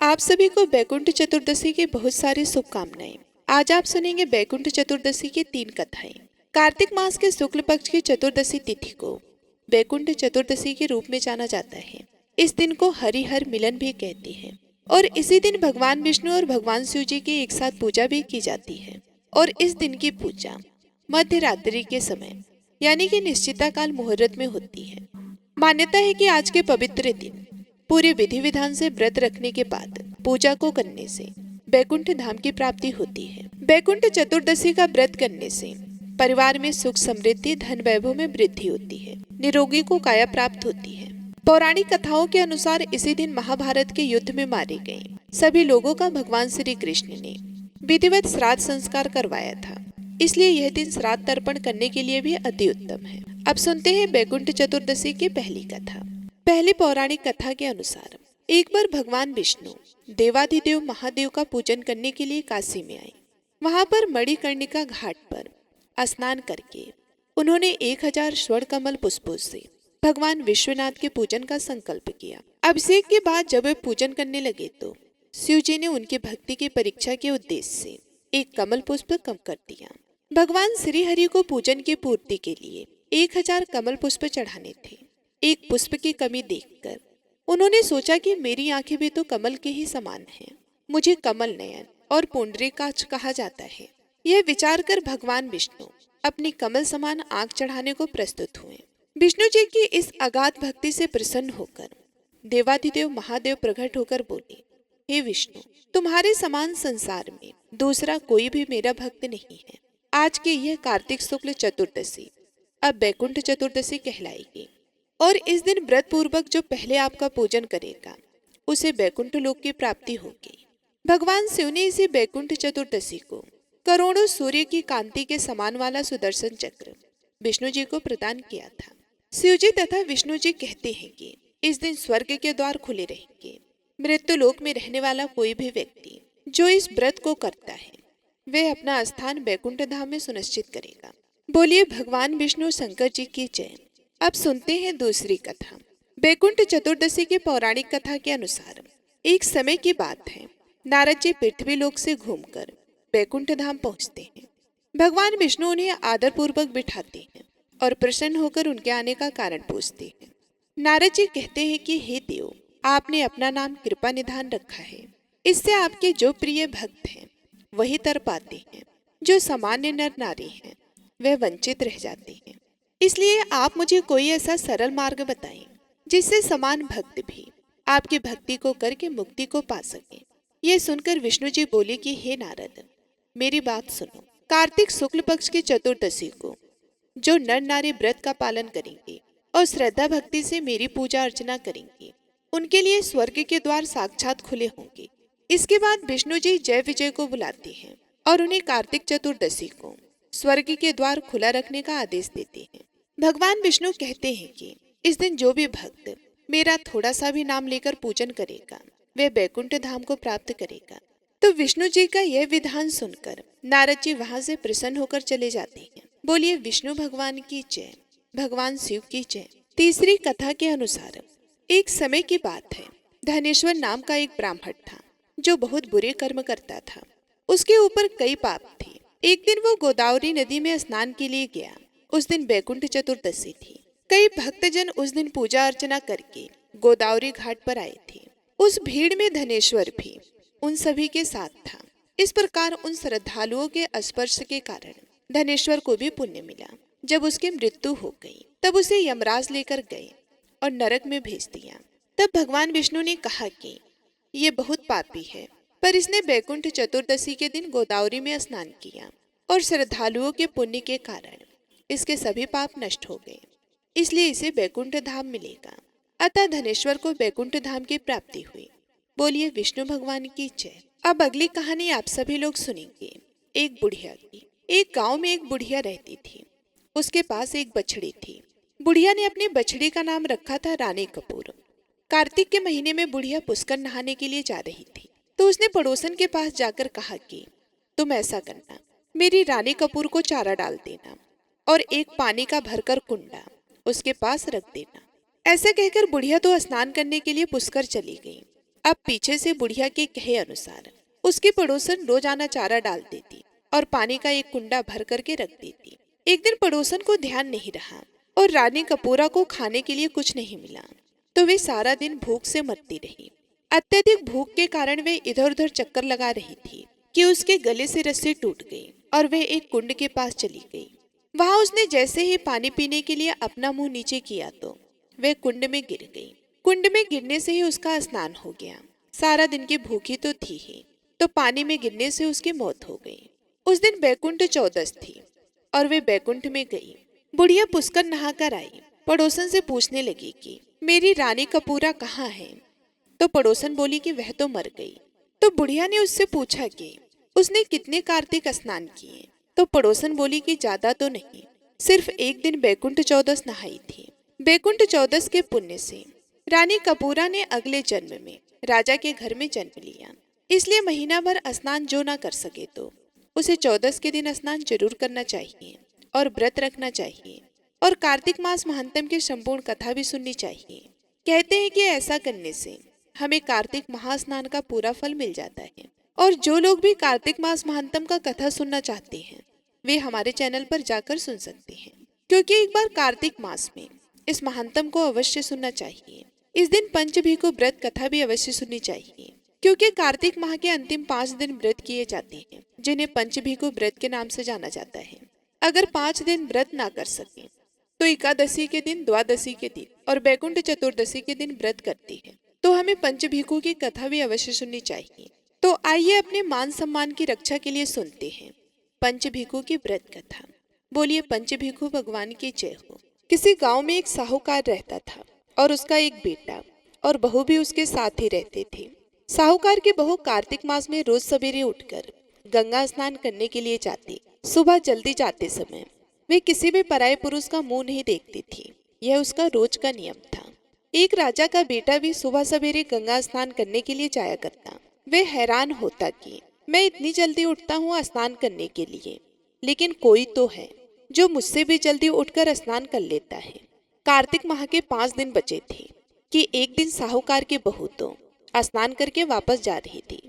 आप सभी को बैकुंठ चतुर्दशी की बहुत सारी शुभकामनाएं। आज आप सुनेंगे बैकुंठ चतुर्दशी की 3 कथाएं। कार्तिक मास के शुक्ल पक्ष की चतुर्दशी तिथि को बैकुंठ चतुर्दशी के रूप में जाना जाता है। इस दिन को हरिहर मिलन भी कहते हैं और इसी दिन भगवान विष्णु और भगवान शिव जी की एक साथ पूजा भी की जाती है। और इस दिन की पूजा मध्य रात्रि के समय यानी कि निश्चिता काल मुहूर्त में होती है। मान्यता है कि आज के पवित्र दिन पूरे विधि विधान से व्रत रखने के बाद पूजा को करने से बैकुंठ धाम की प्राप्ति होती है। बैकुंठ चतुर्दशी का व्रत करने से परिवार में सुख समृद्धि धन वैभव में वृद्धि होती है, निरोगी को काया प्राप्त होती है। पौराणिक कथाओं के अनुसार इसी दिन महाभारत के युद्ध में मारे गए सभी लोगों का भगवान श्री कृष्ण ने विधिवत श्राद्ध संस्कार करवाया था, इसलिए यह दिन श्राद्ध तर्पण करने के लिए भी अति उत्तम है। अब सुनते हैं बैकुंठ चतुर्दशी की पहली कथा। पहली पौराणिक कथा के अनुसार एक बार भगवान विष्णु देवाधिदेव महादेव का पूजन करने के लिए काशी में आए। वहां पर मणिकर्णिका घाट पर स्नान करके उन्होंने 1000 स्वर्ण कमल पुष्पों से भगवान विश्वनाथ के पूजन का संकल्प किया। अभिषेक के बाद जब वे पूजन करने लगे तो शिव जी ने उनकी भक्ति की परीक्षा के उद्देश्य से एक कमल पुष्प कम कर दिया। भगवान श्री हरि को पूजन की पूर्ति के लिए 1000 कमल पुष्प चढ़ाने थे। एक पुष्प की कमी देखकर उन्होंने सोचा कि मेरी आंखें भी तो कमल के ही समान हैं, मुझे कमल नयन और पुंडरीकाक्ष कहा जाता है। यह विचार कर भगवान विष्णु अपनी कमल समान आंख चढ़ाने को प्रस्तुत हुए। विष्णु जी की इस अगाध भक्ति से प्रसन्न होकर देवाधिदेव महादेव प्रकट होकर बोले, हे विष्णु, तुम्हारे समान संसार में दूसरा कोई भी मेरा भक्त नहीं है। आज की यह कार्तिक शुक्ल चतुर्दशी अब बैकुंठ चतुर्दशी कहलाएगी और इस दिन व्रत पूर्वक जो पहले आपका पूजन करेगा उसे बैकुंठ लोक की प्राप्ति होगी। भगवान शिव ने इसी बैकुंठ चतुर्दशी को करोड़ों सूर्य की कांति के समान वाला सुदर्शन चक्र विष्णु जी को प्रदान किया था। शिव जी तथा विष्णु जी कहते हैं कि इस दिन स्वर्ग के द्वार खुले रहेंगे। मृत्यु लोक में रहने वाला कोई भी व्यक्ति जो इस व्रत को करता है वह अपना स्थान बैकुंठ धाम में सुनिश्चित करेगा। बोलिए भगवान विष्णु शंकर जी की जय। अब सुनते हैं दूसरी कथा। बैकुंठ चतुर्दशी की पौराणिक कथा के अनुसार एक समय की बात है, नारद जी पृथ्वी लोक से घूमकर बैकुंठ धाम पहुंचते हैं। भगवान विष्णु उन्हें आदर पूर्वक बिठाते हैं और प्रसन्न होकर उनके आने का कारण पूछते हैं। नारद जी कहते हैं कि हे देव, आपने अपना नाम कृपा निधान रखा है, इससे आपके जो प्रिय भक्त हैं वही तर पाते हैं, जो सामान्य नर नारी हैं वह वंचित रह जाते हैं। इसलिए आप मुझे कोई ऐसा सरल मार्ग बताएं जिससे समान भक्त भी आपकी भक्ति को करके मुक्ति को पा सके। ये सुनकर विष्णु जी बोले कि हे नारद, मेरी बात सुनो। कार्तिक शुक्ल पक्ष की चतुर्दशी को जो नर नारी व्रत का पालन करेंगे और श्रद्धा भक्ति से मेरी पूजा अर्चना करेंगे उनके लिए स्वर्ग के द्वार साक्षात खुले होंगे। इसके बाद विष्णु जी जय विजय को बुलाते हैं और उन्हें कार्तिक चतुर्दशी को स्वर्ग के द्वार खुला रखने का आदेश देते हैं। भगवान विष्णु कहते हैं कि इस दिन जो भी भक्त मेरा थोड़ा सा भी नाम लेकर पूजन करेगा वह बैकुंठ धाम को प्राप्त करेगा। तो विष्णु जी का यह विधान सुनकर नारद जी वहां से प्रसन्न होकर चले जाते हैं। बोलिए विष्णु भगवान की जय, भगवान शिव की जय। तीसरी कथा के अनुसार एक समय की बात है, धनेश्वर नाम का एक ब्राह्मण था जो बहुत बुरे कर्म करता था। उसके ऊपर कई पाप थे। एक दिन वो गोदावरी नदी में स्नान के लिए गया। उस दिन बैकुंठ चतुर्दशी थी। कई भक्तजन उस दिन पूजा अर्चना करके गोदावरी घाट पर आए थे। उस भीड़ में धनेश्वर भी उन सभी के साथ था। इस प्रकार उन श्रद्धालुओं के स्पर्श के कारण धनेश्वर को भी पुण्य मिला। जब उसकी मृत्यु हो गई तब उसे यमराज लेकर गए और नरक में भेज दिया। तब भगवान विष्णु ने कहा कि ये बहुत पापी है, पर इसने बैकुंठ चतुर्दशी के दिन गोदावरी में स्नान किया और श्रद्धालुओं के पुण्य के कारण इसके सभी पाप नष्ट हो गए, इसलिए इसे बैकुंठ धाम मिलेगा। अतः धनेश्वर को बैकुंठ धाम की प्राप्ति हुई। बोलिए विष्णु भगवान की जय। अब अगली कहानी आप सभी लोग सुनेंगे एक बुढ़िया की। एक गांव में एक बुढ़िया रहती थी। उसके पास एक बछड़ी थी। बुढ़िया ने अपनी बछड़ी का नाम रखा था रानी कपूर। कार्तिक के महीने में बुढ़िया पुष्कर नहाने के लिए जा रही थी तो उसने पड़ोसन के पास जाकर कहा कि तुम ऐसा करना, मेरी रानी कपूर को चारा डाल देना और एक पानी का भरकर कुंडा उसके पास रख देना। ऐसा कहकर बुढ़िया तो स्नान करने के लिए पुष्कर चली गई। अब पीछे से बुढ़िया के कहे अनुसार उसकी पड़ोसन रोजाना चारा डाल देती और पानी का एक कुंडा भर करके रख देती। एक दिन पड़ोसन को ध्यान नहीं रहा और रानी कपूरा को खाने के लिए कुछ नहीं मिला, तो वे सारा दिन भूख से मरती रही। अत्यधिक भूख के कारण वे इधर उधर चक्कर लगा रही थी कि उसके गले से रस्सी टूट गई और वे एक कुंड के पास चली गई। वहां उसने जैसे ही पानी पीने के लिए अपना मुंह नीचे किया तो वे कुंड में गिर गई। कुंड में गिरने से ही उसका स्नान हो गया। सारा दिन की भूखी तो थी ही, तो पानी में गिरने से उसकी मौत हो गई। उस दिन बैकुंठ चौदस थी और वे बैकुंठ में गई। बुढ़िया पुष्कर नहाकर आई। पड़ोसन से पूछने लगी कि मेरी रानी कपूरा कहाँ है? तो पड़ोसन बोली कि वह तो मर गई। तो बुढ़िया ने उससे पूछा कि उसने कितने कार्तिक स्नान किए? तो पड़ोसन बोली कि ज्यादा तो नहीं, सिर्फ एक दिन बैकुंठ चौदस नहाई थी। बैकुंठ चौदस के पुण्य से रानी कपूरा ने अगले जन्म में राजा के घर में जन्म लिया। इसलिए महीना भर स्नान जो ना कर सके तो उसे चौदस के दिन स्नान जरूर करना चाहिए और व्रत रखना चाहिए और कार्तिक मास महात्म की संपूर्ण कथा भी सुननी चाहिए। कहते हैं कि ऐसा करने से हमें कार्तिक महास्नान का पूरा फल मिल जाता है। और जो लोग भी कार्तिक मास महात्म का कथा सुनना चाहते हैं वे हमारे चैनल पर जाकर सुन सकते हैं, क्योंकि एक बार कार्तिक मास में इस महात्म को अवश्य सुनना चाहिए। इस दिन पंचभीखु व्रत कथा भी अवश्य सुननी चाहिए, क्योंकि कार्तिक माह के अंतिम 5 दिन व्रत किए जाते हैं जिन्हें पंचभीखु व्रत के नाम से जाना जाता है। अगर 5 दिन व्रत ना कर सके तो एकादशी के दिन, द्वादशी के दिन और बैकुंठ चतुर्दशी के दिन व्रत करती है, तो हमें पंचभीखु की कथा भी अवश्य सुननी चाहिए। तो आइए अपने मान सम्मान की रक्षा के लिए सुनते हैं पंचभीखु की व्रत कथा। बोलिए पंचभीखु भगवान की जय हो। किसी गांव में एक साहूकार रहता था और उसका एक बेटा और बहू भी उसके साथ ही रहते थे। साहूकार की बहू कार्तिक मास में रोज सवेरे उठकर गंगा स्नान करने के लिए जाती। सुबह जल्दी जाते समय वे किसी भी पराये पुरुष का मुंह नहीं देखती थी। यह उसका रोज का नियम था। एक राजा का बेटा भी सुबह सवेरे गंगा स्नान करने के लिए जाया करता। वे हैरान होता कि मैं इतनी जल्दी उठता हूँ स्नान करने के लिए, लेकिन कोई तो है जो मुझसे भी जल्दी उठकर स्नान कर लेता है। कार्तिक माह के 5 दिन बचे थे कि एक दिन साहूकार की बहू तो स्नान करके वापस जा रही थी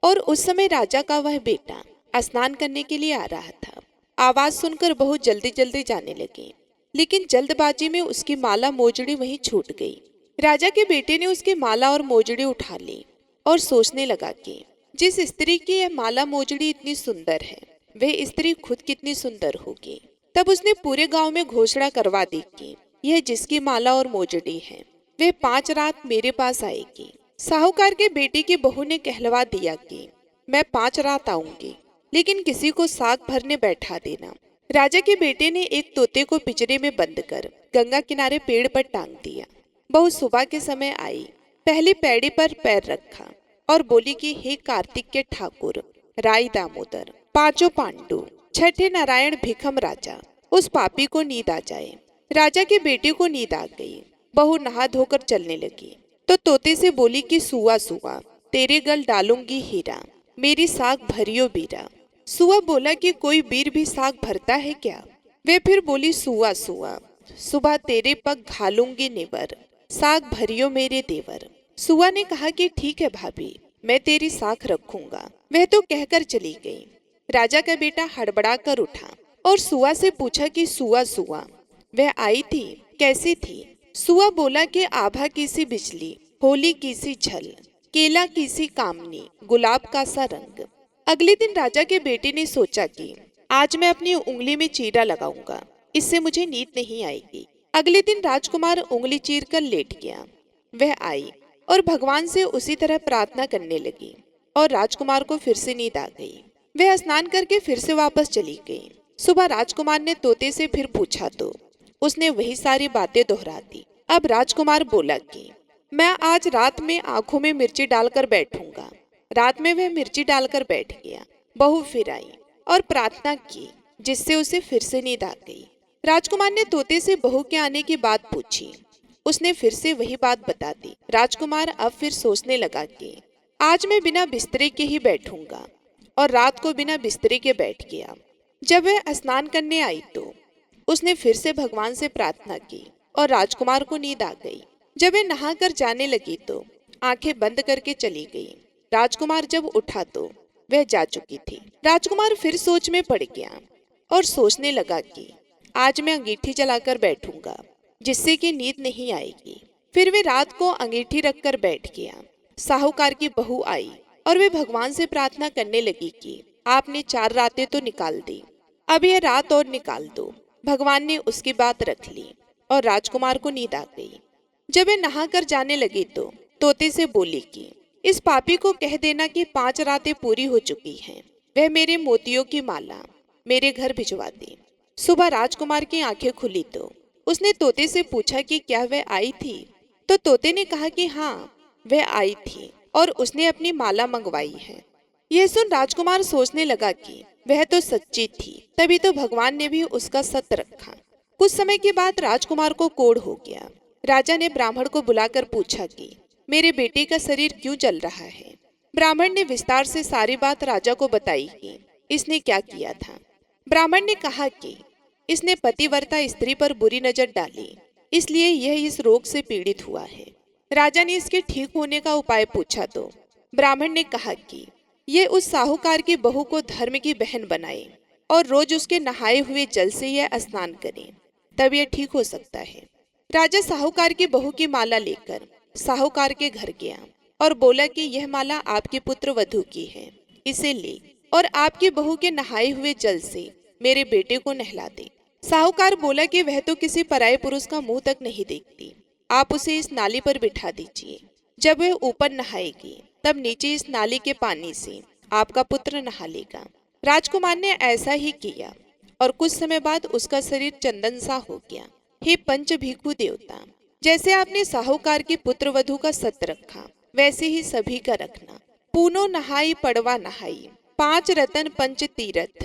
और उस समय राजा का वह बेटा स्नान करने के लिए आ रहा था। आवाज सुनकर बहू जल्दी जल्दी जाने लगी, लेकिन जल्दबाजी में उसकी माला मोजड़ी वहीं छूट गई। राजा के बेटे ने उसकी माला और मोजड़ी उठा ली और सोचने लगा कि जिस स्त्री की यह माला मोजड़ी इतनी सुंदर है वह स्त्री खुद कितनी सुंदर होगी। तब उसने पूरे गांव में घोषणा करवा दी कि यह जिसकी माला और मोजड़ी है वह 5 रात मेरे पास आएगी। साहूकार के बेटे की बहू ने कहलवा दिया कि मैं 5 रात आऊंगी, लेकिन किसी को साग भरने बैठा देना। राजा के बेटे ने एक तोते को पिंजरे में बंद कर गंगा किनारे पेड़ पर टांग दिया। बहू सुबह के समय आई, पहली पैड़ी पर पैर रखा और बोली कि हे कार्तिक के ठाकुर, राई दामोदर, 5 पांडु, छठे नारायण भिखम राजा, उस पापी को नींद आ जाए। राजा के बेटे को नींद आ गई। बहू नहा धोकर चलने लगी तो तोते से बोली कि सुआ सुआ, तेरे गल डालूंगी हीरा, मेरी साग भरियो बीरा। सुआ बोला कि कोई बीर भी साग भरता है क्या? वे फिर बोली सुआ सुआ, सुबह तेरे पग घालूंगी निवर, साग भरियो मेरे देवर। सुआ ने कहा कि ठीक है भाभी, मैं तेरी साख रखूंगा। वह तो कहकर चली गई। राजा का बेटा हड़बड़ा कर उठा और सुआ से पूछा कि सुआ सुआ, वह आई थी, कैसी थी? सुआ बोला कि आभा की सी बिजली, होली की सी झल, केला की सी कामनी, गुलाब का सा रंग। अगले दिन राजा के बेटे ने सोचा कि आज मैं अपनी उंगली में चीरा लगाऊंगा, इससे मुझे नींद नहीं आएगी। अगले दिन राजकुमार उंगली चीर कर लेट गया। वह आई और भगवान से उसी तरह प्रार्थना करने लगी और राजकुमार को फिर से नींद आ गई। वह स्नान करके फिर से वापस चली गई। सुबह राजकुमार ने तोते से फिर पूछा तो उसने वही सारी बातें दोहरा दी। अब राजकुमार बोला कि मैं आज रात में आंखों में मिर्ची डालकर बैठूंगा। रात में वह मिर्ची डालकर बैठ गया। बहू फिर आई और प्रार्थना की, जिससे उसे फिर से नींद आ गई। राजकुमार ने तोते से बहू के आने की बात पूछी। उसने फिर से वही बात बता दी। राजकुमार अब फिर सोचने लगा कि आज मैं बिना बिस्तरे के ही बैठूंगा और रात को बिना बिस्तरे के बैठ गया। जब वह स्नान करने आई तो उसने फिर से भगवान से प्रार्थना की और राजकुमार को नींद आ गई। जब वह नहाकर जाने लगी तो आंखें बंद करके चली गई। राजकुमार जब उठा तो वह जा चुकी थी। राजकुमार फिर सोच में पड़ गया और सोचने लगा कि आज मैं अंगीठी जलाकर बैठूंगा, जिससे कि नींद नहीं आएगी। फिर वे रात को अंगीठी रखकर बैठ गया। साहूकार की बहू आई और वे भगवान से प्रार्थना करने लगी कि आपने 4 रातें तो निकाल दी, अब यह रात और निकाल दो। भगवान ने उसकी बात रख ली और राजकुमार को नींद आ गई। जब वे नहाकर जाने लगी तो तोते से बोली कि इस पापी को कह देना कि 5 रातें पूरी हो चुकी हैं, वह मेरे मोतियों की माला मेरे घर भिजवा दे। सुबह राजकुमार की आंखें खुली तो उसने तोते से पूछा कि क्या वह आई थी, तो तोते ने कहा कि हाँ, वह आई थी और उसने अपनी माला मंगवाई है। यह सुन राजकुमार सोचने लगा कि वह तो सच्ची थी, तभी तो भगवान ने भी उसका सत रखा। कुछ समय के बाद राजकुमार को कोढ़ हो गया। राजा ने ब्राह्मण को बुलाकर पूछा कि मेरे बेटे का शरीर क्यों जल रहा है। ब्राह्मण ने विस्तार से सारी बात राजा को बताई कि इसने क्या किया था। ब्राह्मण ने कहा कि इसने पतिव्रता स्त्री पर बुरी नजर डाली, इसलिए यह इस रोग से पीड़ित हुआ है। राजा ने इसके ठीक होने का उपाय पूछा तो ब्राह्मण ने कहा कि ये उस साहूकार की बहू को धर्म की बहन बनाए और रोज उसके नहाए हुए जल से यह स्नान करे, तब यह ठीक हो सकता है। राजा साहूकार की बहू की माला लेकर साहूकार के घर गया और बोला कि यह माला आपके पुत्र वधू की है, इसे ले और आपकी बहू के नहाए हुए जल से मेरे बेटे को नहला दे। साहूकार बोला कि वह तो किसी पराये पुरुष का मुंह तक नहीं देखती, आप उसे इस नाली पर बिठा दीजिए। जब वह ऊपर नहाएगी तब नीचे इस नाली के पानी से आपका पुत्र नहा लेगा। राजकुमार ने ऐसा ही किया और कुछ समय बाद उसका शरीर चंदन सा हो गया। हे पंच भिखु देवता, जैसे आपने साहूकार की पुत्र वधू का सत रखा, वैसे ही सभी का रखना। पूनो नहाई पड़वा नहाई, 5 रतन पंच तीरथ,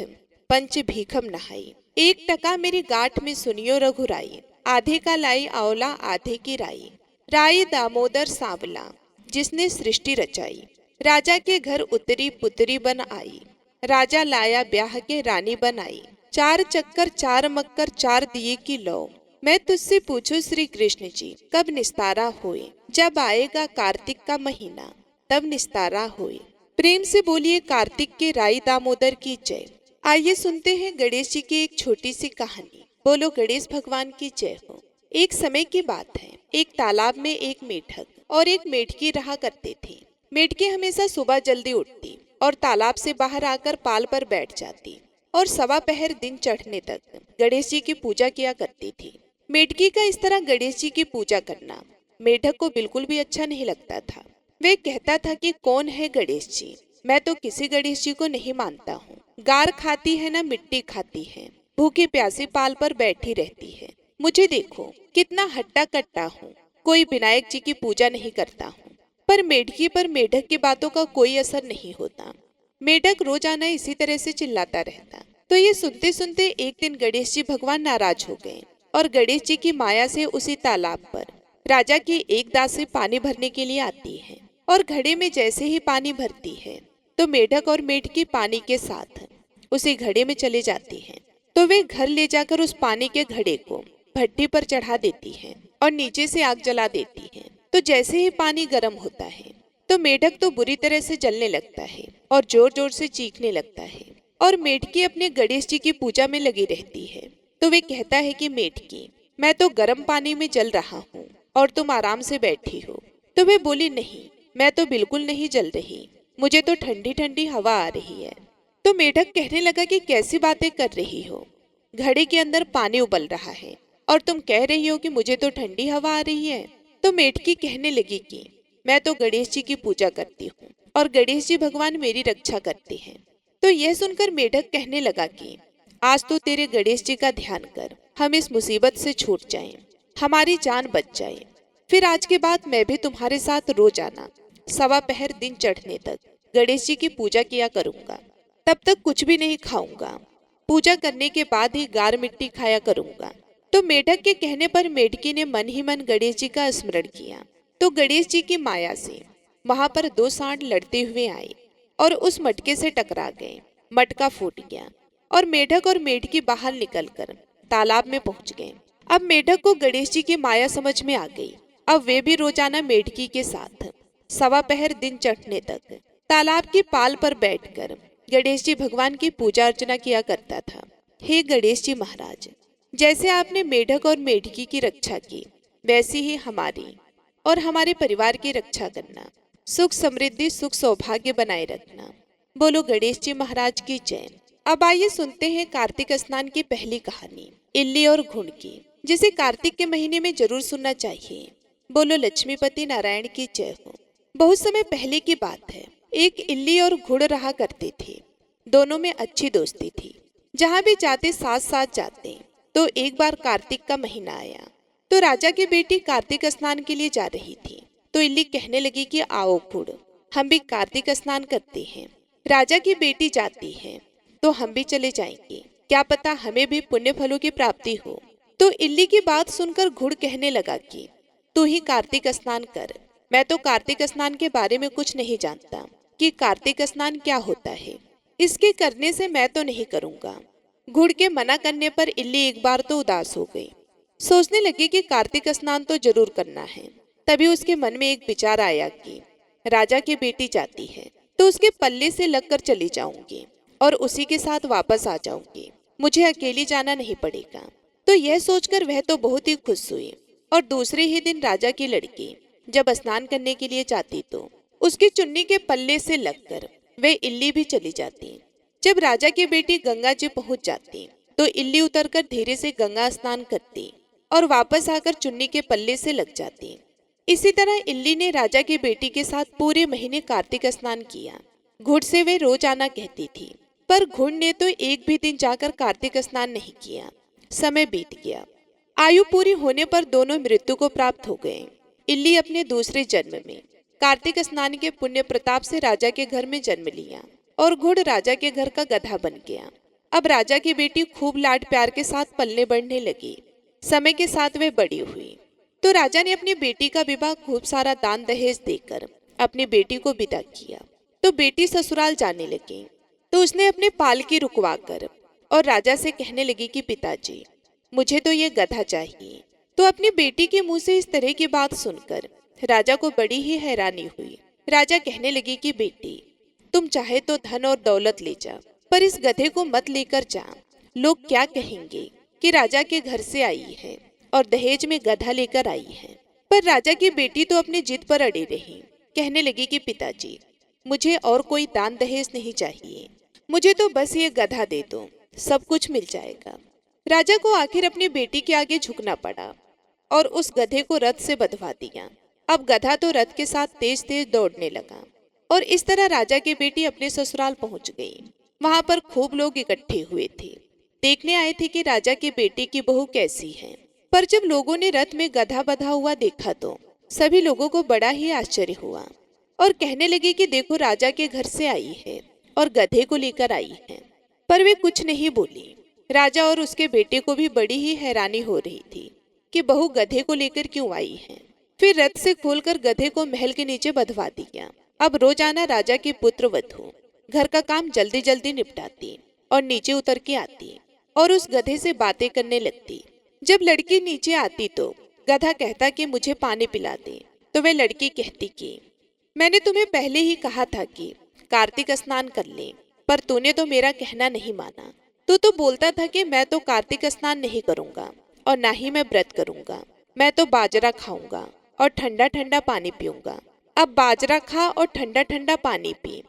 पंच भीखम नहाई। 1 टका मेरी गांठ में सुनियो रघुराई, आधे का लाई आंवला आधे की राई। राई दामोदर सांवला, जिसने सृष्टि रचाई। राजा के घर उतरी पुतरी बन आई, राजा लाया ब्याह के रानी बनाई। 4 चक्कर 4 मक्कर 4 दिए की लौ, मैं तुझसे पूछूं श्री कृष्ण जी कब निस्तारा होए। जब आएगा कार्तिक का महीना तब निस्तारा होए। प्रेम से बोलिए कार्तिक के राई दामोदर की जय। आइए सुनते हैं गणेश जी की एक छोटी सी कहानी। बोलो गणेश भगवान की जय हो। एक समय की बात है, एक तालाब में एक मेढक और एक मेढकी रहा करते थे। मेढकी हमेशा सुबह जल्दी उठती और तालाब से बाहर आकर पाल पर बैठ जाती और 1.15 पहर दिन चढ़ने तक गणेश जी की पूजा किया करती थी। मेढकी का इस तरह गणेश जी की पूजा करना मेढक को बिल्कुल भी अच्छा नहीं लगता था। वे कहता था कि कौन है गणेश जी, मैं तो किसी गणेश जी को नहीं मानता हूँ। गार खाती है ना मिट्टी खाती है, भूखी प्यासी पाल पर बैठी रहती है। मुझे देखो कितना हट्टा कट्टा हूँ, कोई विनायक जी की पूजा नहीं करता हूँ। पर मेढकी पर मेढक की बातों का कोई असर नहीं होता। मेढक रोजाना इसी तरह से चिल्लाता रहता। तो ये सुनते सुनते एक दिन गणेश जी भगवान नाराज हो गए और गणेश जी की माया से उसी तालाब पर राजा की एक दासी पानी भरने के लिए आती है और घड़े में जैसे ही पानी भरती है तो मेढक और मेढकी पानी के साथ उसी घड़े में चले जाती हैं। तो वे घर ले जाकर उस पानी के घड़े को भट्टी पर चढ़ा देती हैं और नीचे से आग जला देती हैं। तो जैसे ही पानी गर्म होता है तो मेढक तो बुरी तरह से जलने लगता है और जोर जोर से चीखने लगता है और मेढकी अपने गणेश जी की पूजा में लगी रहती है। तो वे कहता है कि मेढकी, मैं तो गर्म पानी में जल रहा हूँ और तुम आराम से बैठी हो। तो वे बोली, नहीं, मैं तो बिल्कुल नहीं जल रही, मुझे तो ठंडी ठंडी हवा आ रही है। तो मेढक कहने लगा कि कैसी बातें कर रही हो, घड़े के अंदर पानी उबल रहा है और तुम कह रही हो कि मुझे तो ठंडी हवा आ रही है। तो मेढकी कहने लगी कि मैं तो गणेश जी की पूजा करती हूँ और गणेश जी भगवान मेरी रक्षा करते हैं। तो यह सुनकर मेढक कहने लगा कि आज तो तेरे गणेश जी का ध्यान कर, हम इस मुसीबत से छूट जाएं, हमारी जान बच जाए। फिर आज के बाद मैं भी तुम्हारे साथ रोजाना 1.15 पहर दिन चढ़ने तक गणेश जी की पूजा किया करूंगा। तब तक कुछ भी नहीं खाऊंगा, पूजा करने के बाद ही गार मिट्टी खाया करूंगा। तो मेढक के कहने पर मेढकी ने मन ही मन गणेश जी का स्मरण किया। तो गणेश जी की माया से वहां पर 2 सांड लड़ते हुए आए और उस मटके से टकरा गए। मटका फूट गया और मेढक और मेढकी बाहर निकलकर तालाब में पहुंच गए। अब मेढक को गणेश जी की माया समझ में आ गई। अब वे भी रोजाना मेढकी के साथ सवा पहर दिन चढ़ने तक तालाब की पाल पर बैठकर गणेश जी भगवान की पूजा अर्चना किया करता था। हे गणेश जी महाराज, जैसे आपने मेढक और मेढकी की रक्षा की, वैसी ही हमारी और हमारे परिवार की रक्षा करना। सुख समृद्धि सुख सौभाग्य बनाए रखना। बोलो गणेश जी महाराज की जय। अब आइए सुनते हैं कार्तिक स्नान की पहली कहानी, इल्ली और घुड़ की, जिसे कार्तिक के महीने में जरूर सुनना चाहिए। बोलो लक्ष्मीपति नारायण की जय हो। बहुत समय पहले की बात है, एक इल्ली और घुड़ रहा करते थे। दोनों में अच्छी दोस्ती थी। जहाँ भी जाते साथ साथ जाते। तो एक बार कार्तिक का महीना आया तो राजा की बेटी कार्तिक स्नान के लिए जा रही थी। तो इल्ली कहने लगी कि आओ घुड़, हम भी कार्तिक स्नान करते हैं। राजा की बेटी जाती है तो हम भी चले जाएंगे, क्या पता हमें भी पुण्य फलों की प्राप्ति हो। तो इल्ली की बात सुनकर घुड़ कहने लगा कि तू ही कार्तिक स्नान कर, मैं तो कार्तिक स्नान के बारे में कुछ नहीं जानता कि कार्तिक स्नान क्या होता है, इसके करने से मैं तो नहीं करूंगा। घुड़ के मना करने पर इल्ली एक बार तो उदास हो गई। सोचने लगी कि कार्तिक स्नान तो जरूर करना है। तभी उसके मन में एक विचार आया कि राजा की बेटी जाती है तो उसके पल्ले से लगकर चली जाऊंगी और उसी के साथ वापस आ जाऊंगी, मुझे अकेली जाना नहीं पड़ेगा। तो यह सोचकर वह तो बहुत ही खुश हुई। और दूसरे ही दिन राजा की लड़की जब स्नान करने के लिए जाती तो उसकी चुन्नी के पल्ले से लगकर वे इल्ली भी चली जाती। जब राजा की बेटी गंगा जी पहुंच जाती तो इल्ली उतरकर धीरे से गंगा स्नान करती और वापस आकर चुन्नी के पल्ले से लग जाती। इसी तरह इल्ली ने राजा की बेटी के साथ पूरे महीने कार्तिक स्नान किया। घुड़ से वे रोज आना कहती थी, पर घुड़ ने तो एक भी दिन जाकर कार्तिक स्नान नहीं किया। समय बीत गया। आयु पूरी होने पर दोनों मृत्यु को प्राप्त हो गए। इल्ली अपने दूसरे जन्म में कार्तिक स्नान के पुण्य प्रताप से राजा के घर में जन्म लिया और घुड़ राजा के घर का गधा बन गया। अब राजा की बेटी खूब लाड प्यार के साथ पलने बढ़ने लगी। समय के साथ वे बड़ी हुई तो राजा ने अपनी बेटी का विवाह खूब सारा दान दहेज देकर अपनी बेटी को विदा किया। तो बेटी ससुराल जाने लगी तो उसने अपने पालकी रुकवाकर और राजा से कहने लगी कि पिताजी, मुझे तो ये गधा चाहिए। तो अपनी बेटी के मुंह से इस तरह की बात सुनकर राजा को बड़ी ही हैरानी हुई। राजा कहने लगी कि बेटी, तुम चाहे तो धन और दौलत ले जा, पर इस गधे को मत लेकर जा। लोग क्या कहेंगे कि राजा के घर से आई है और दहेज में गधा लेकर आई है। पर राजा की बेटी तो अपनी जिद पर अड़ी रही। कहने लगी कि पिताजी, मुझे और कोई दान दहेज नहीं चाहिए, मुझे तो बस ये गधा दे दो, सब कुछ मिल जाएगा। राजा को आखिर अपनी बेटी के आगे झुकना पड़ा और उस गधे को रथ से बंधवा दिया। अब गधा तो रथ के साथ तेज तेज दौड़ने लगा और इस तरह राजा की बेटी अपने ससुराल पहुंच गई। वहां पर खूब लोग इकट्ठे हुए थे, देखने आए थे कि राजा की बेटी की बहू कैसी है। पर जब लोगों ने रथ में गधा बंधा हुआ देखा तो सभी लोगों को बड़ा ही आश्चर्य हुआ और कहने लगे कि देखो, राजा के घर से आई है और गधे को लेकर आई है। पर वे कुछ नहीं बोली। राजा और उसके बेटे को भी बड़ी ही हैरानी हो रही थी कि बहू गधे को लेकर क्यों आई है। फिर रथ से खोलकर गधे को महल के नीचे बंधवा दिया। अब रोजाना राजा की पुत्र वधू घर का काम जल्दी जल्दी निपटाती और नीचे उतर के आती और उस गधे से बातें करने लगती। जब लड़की नीचे आती तो गधा कहता कि मुझे पानी पिला दे, तो वह लड़की कहती कि मैंने तुम्हें पहले ही कहा था कि कार्तिक स्नान कर ले, पर तूने तो मेरा कहना नहीं माना। तू तो बोलता था कि मैं तो कार्तिक स्नान नहीं करूंगा और ना ही मैं व्रत करूंगा, मैं तो बाजरा खाऊंगा और ठंडा ठंडा पानी पीऊंगा। अब बाजरा खा और ठंडा ठंडा पानी पी,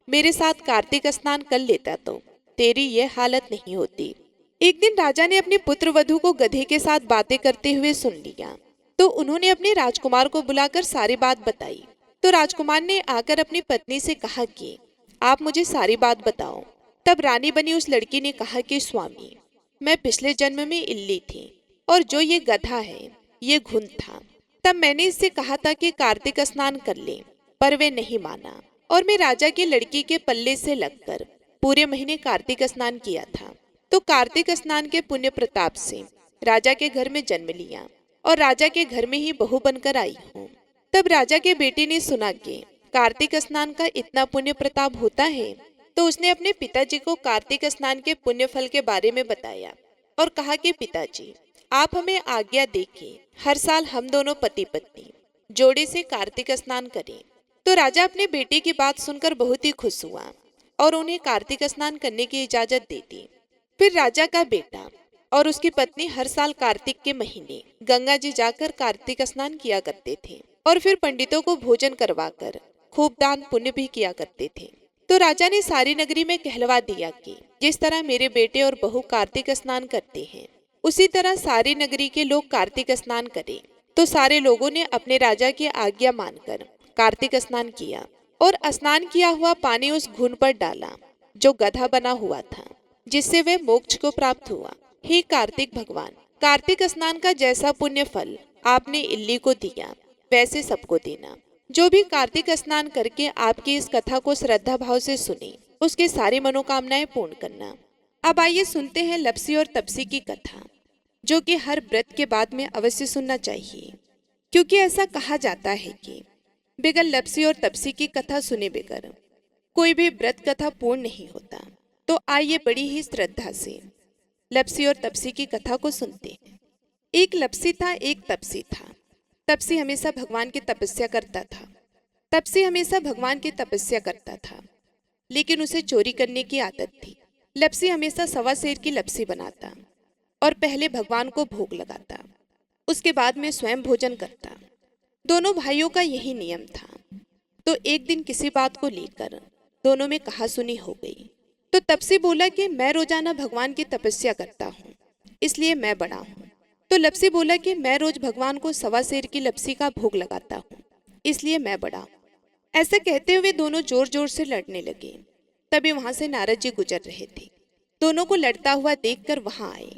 मेरे साथ कार्तिक स्नान कर लेता तो तेरी ये हालत नहीं होती। एक दिन राजा ने अपनी पुत्र वधू को गधे के साथ बातें करते हुए सुन लिया तो उन्होंने अपने राजकुमार को बुलाकर सारी बात बताई। तो राजकुमार ने आकर अपनी पत्नी से कहा कि आप मुझे सारी बात बताओ। तब रानी बनी उस लड़की ने कहा कि स्वामी, मैं पिछले जन्म में इल्ली थी और जो ये गधा है ये घुन था। तब मैंने इससे कहा था कि कार्तिक स्नान कर ले, पर वे नहीं माना और मैं राजा की लड़की के पल्ले से लगकर पूरे महीने कार्तिक स्नान किया था। तो कार्तिक स्नान के पुण्य प्रताप से राजा के घर में जन्म लिया और राजा के घर में ही बहू बनकर आई हूँ। तब राजा के बेटे ने सुना कि कार्तिक स्नान का इतना पुण्य प्रताप होता है तो उसने अपने पिताजी को कार्तिक स्नान के पुण्य फल के बारे में बताया और कहा कि पिताजी, आप हमें आज्ञा दें कि हर साल हम दोनों पति पत्नी जोड़े से कार्तिक स्नान करें। तो राजा अपने बेटे की बात सुनकर बहुत ही खुश हुआ और उन्हें कार्तिक स्नान करने की इजाजत दे दी। फिर राजा का बेटा और उसकी पत्नी हर साल कार्तिक के महीने गंगा जी जाकर कार्तिक स्नान किया करते थे और फिर पंडितों को भोजन करवाकर खूब दान पुण्य भी किया करते थे। तो राजा ने सारी नगरी में कहलवा दिया कि जिस तरह मेरे बेटे और बहू कार्तिक स्नान करते हैं उसी तरह सारी नगरी के लोग कार्तिक स्नान करें। तो सारे लोगों ने अपने राजा की आज्ञा मानकर कार्तिक स्नान किया और स्नान किया हुआ पानी उस घून पर डाला जो गधा बना हुआ था, जिससे वह मोक्ष को प्राप्त हुआ। हे कार्तिक भगवान, कार्तिक स्नान का जैसा पुण्य फल आपने इल्ली को दिया वैसे सबको देना। जो भी कार्तिक स्नान करके आपकी इस कथा को श्रद्धा भाव से सुने उसके सारी मनोकामनाएं पूर्ण करना। अब आइए सुनते हैं लप्सी और तपसी की कथा, जो कि हर व्रत के बाद में अवश्य सुनना चाहिए, क्योंकि ऐसा कहा जाता है कि बगैर लप्सी और तपसी की कथा सुने बगैर कोई भी व्रत कथा पूर्ण नहीं होता। तो आइए बड़ी ही श्रद्धा से लप्सी और तपसी की कथा को सुनते हैं। एक लप्सी था, एक तपसी था। तपसी हमेशा भगवान की तपस्या करता था। तपसी हमेशा भगवान की तपस्या करता था, लेकिन उसे चोरी करने की आदत थी। लप्सी हमेशा सवा सेर की लप्सी बनाता और पहले भगवान को भोग लगाता, उसके बाद में स्वयं भोजन करता। दोनों भाइयों का यही नियम था। तो एक दिन किसी बात को लेकर दोनों में कहासुनी हो गई। तो तपसी बोला कि मैं रोजाना भगवान की तपस्या करता हूँ, इसलिए मैं बड़ा हूँ। तो लप्सी बोला कि मैं रोज भगवान को सवा सेर की लप्सी का भोग लगाता हूँ, इसलिए मैं बड़ा हूँ। ऐसा कहते हुए दोनों जोर जोर से लड़ने लगे। तभी वहां से नारद जी गुजर रहे थे। दोनों को लड़ता हुआ देखकर वहां आए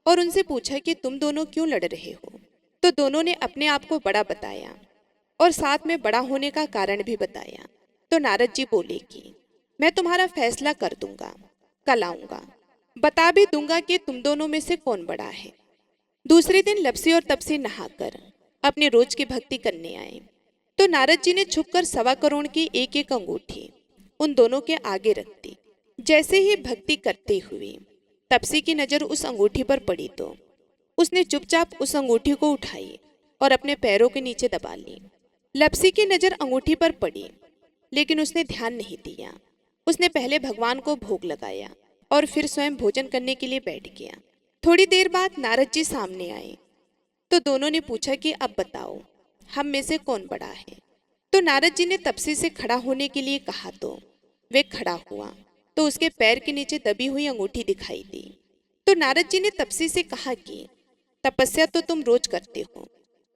और उनसे पूछा कि तुम दोनों क्यों लड़ रहे हो। तो दोनों ने अपने आप को बड़ा बताया और साथ में बड़ा होने का कारण भी बताया। तो नारद जी बोले कि मैं तुम्हारा फैसला कर दूंगा, कल आऊंगा, बता भी दूंगा कि तुम दोनों में से कौन बड़ा है। दूसरे दिन लप्सी और तपसी नहाकर अपने रोज की भक्ति करने आए। तो नारद जी ने छुपकर 1.25 करोड़ की एक एक अंगूठी उन दोनों के आगे रख दी। जैसे ही भक्ति करते हुए तपसी की नजर उस अंगूठी पर पड़ी तो उसने चुपचाप उस अंगूठी को उठाई और अपने पैरों के नीचे दबा ली। लप्सी की नजर अंगूठी पर पड़ी, लेकिन उसने ध्यान नहीं दिया। उसने पहले भगवान को भोग लगाया और फिर स्वयं भोजन करने के लिए बैठ गया। थोड़ी देर बाद नारद जी सामने आए। तो दोनों ने पूछा कि अब बताओ, हम में से कौन बड़ा है। तो नारद जी ने तपसी से खड़ा होने के लिए कहा तो वे खड़ा हुआ। तो उसके पैर के नीचे दबी हुई अंगूठी दिखाई दी। तो नारद जी ने तपसी से कहा कि तपस्या तो तुम रोज करते हो,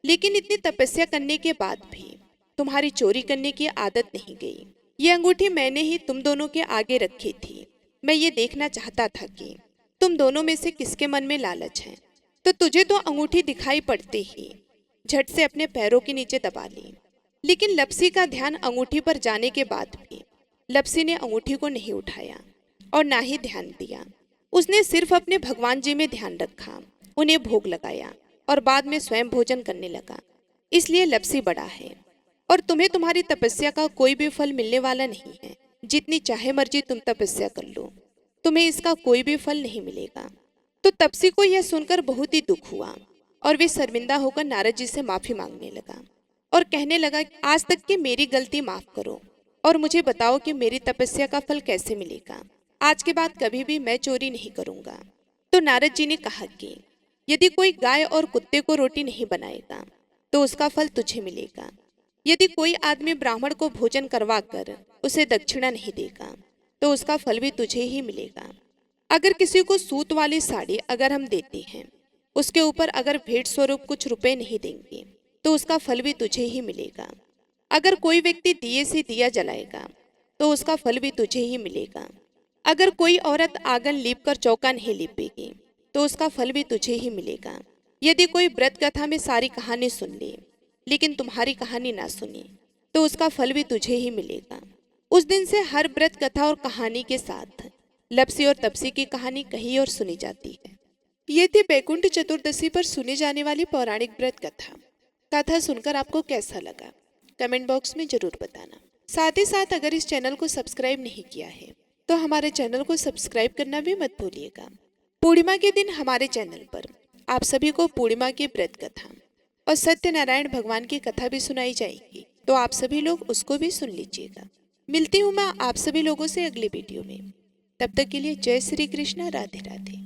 लेकिन इतनी तपस्या करने के बाद भी तुम्हारी चोरी करने की आदत नहीं गई। ये अंगूठी मैंने ही तुम दोनों के आगे रखी थी। मैं ये देखना चाहता था कि तुम दोनों में से किसके मन में लालच है। तो तुझे तो अंगूठी दिखाई पड़ते ही झट से अपने पैरों के नीचे दबा ली। लेकिन लप्सी का ध्यान अंगूठी पर जाने के बाद भी लप्सी ने अंगूठी को नहीं उठाया और ना ही ध्यान दिया। उसने सिर्फ अपने भगवान जी में ध्यान रखा, उन्हें भोग लगाया और बाद में स्वयं भोजन करने लगा। इसलिए लप्सी बड़ा है और तुम्हें तुम्हारी तपस्या का कोई भी फल मिलने वाला नहीं है। जितनी चाहे मर्जी तुम तपस्या कर लो, तुम्हें इसका कोई भी फल नहीं मिलेगा। तो तपसी को यह सुनकर बहुत ही दुख हुआ और वे शर्मिंदा होकर नारद जी से माफी मांगने लगा और कहने लगा, आज तक की मेरी गलती माफ करो और मुझे बताओ कि मेरी तपस्या का फल कैसे मिलेगा। आज के बाद कभी भी मैं चोरी नहीं करूंगा। तो नारद जी ने कहा कि यदि कोई गाय और कुत्ते को रोटी नहीं बनाएगा तो उसका फल तुझे मिलेगा। यदि कोई आदमी ब्राह्मण को भोजन करवा कर उसे दक्षिणा नहीं देगा तो उसका फल भी तुझे ही मिलेगा। अगर किसी को सूत वाली साड़ी अगर हम देते हैं, उसके ऊपर अगर भेंट स्वरूप कुछ रुपए नहीं देंगे तो उसका फल भी तुझे ही मिलेगा। अगर कोई व्यक्ति दिए से दिया जलाएगा तो उसका फल भी तुझे ही मिलेगा। अगर कोई औरत आंगन लीप कर चौका नहीं लीपेगी तो उसका फल भी तुझे ही मिलेगा। यदि कोई व्रत कथा में सारी कहानी सुन ले लेकिन तुम्हारी कहानी ना सुने तो उसका फल भी तुझे ही मिलेगा। उस दिन से हर व्रत कथा और कहानी के साथ लप्सी और तपसी की कहानी कही और सुनी जाती है। ये थी बैकुंठ चतुर्दशी पर सुनी जाने वाली पौराणिक व्रत कथा। कथा सुनकर आपको कैसा लगा कमेंट बॉक्स में जरूर बताना। साथ ही साथ अगर इस चैनल को सब्सक्राइब नहीं किया है तो हमारे चैनल को सब्सक्राइब करना भी मत भूलिएगा। पूर्णिमा के दिन हमारे चैनल पर आप सभी को पूर्णिमा की व्रत कथा और सत्यनारायण भगवान की कथा भी सुनाई जाएगी। तो आप सभी लोग उसको भी सुन लीजिएगा। मिलती हूँ मैं आप सभी लोगों से अगली वीडियो में। तब तक के लिए जय श्री कृष्ण, राधे राधे।